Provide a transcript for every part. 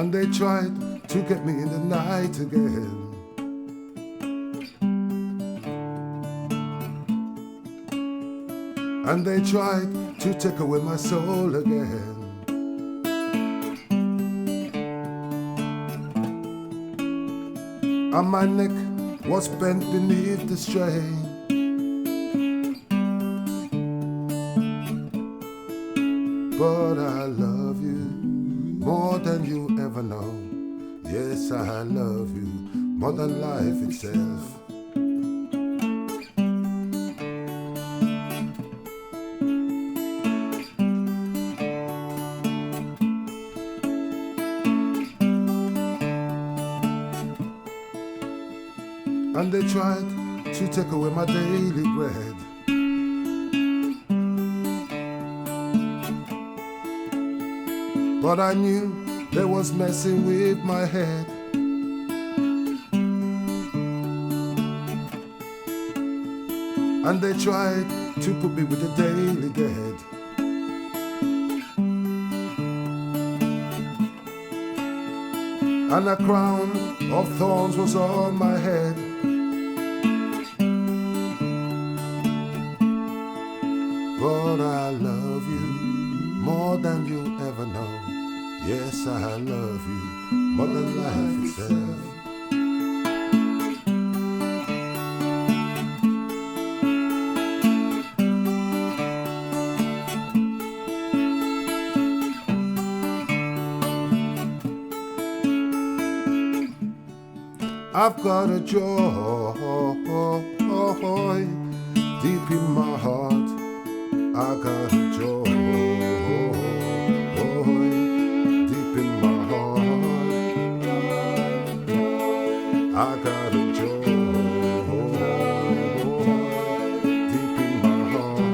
And they tried to get me in the night again. And they tried to take away my soul again. And my neck was bent beneath the strain. But I love you more than you ever know. Yes, I love you more than life itself. And they tried to take away my daily bread. But I knew they was messing with my head. And they tried to put me with the daily dead. And a crown of thorns was on my head. But I love you more than you ever know. Yes, I love you more than life itself. I've got a joy deep in my heart. I got a joy deep in my heart. I got a joy deep in my heart.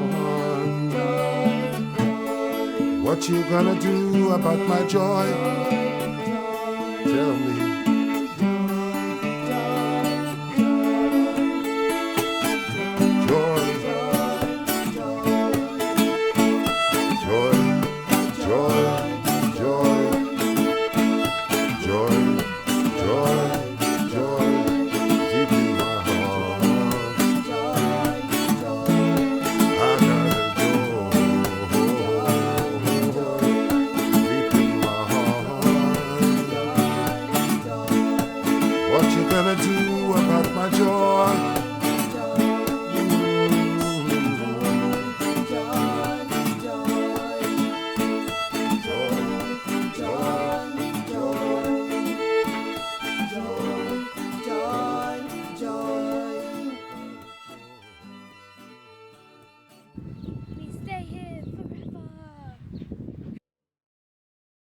What you gonna do about my joy? Tell me. What you gonna do about my joy?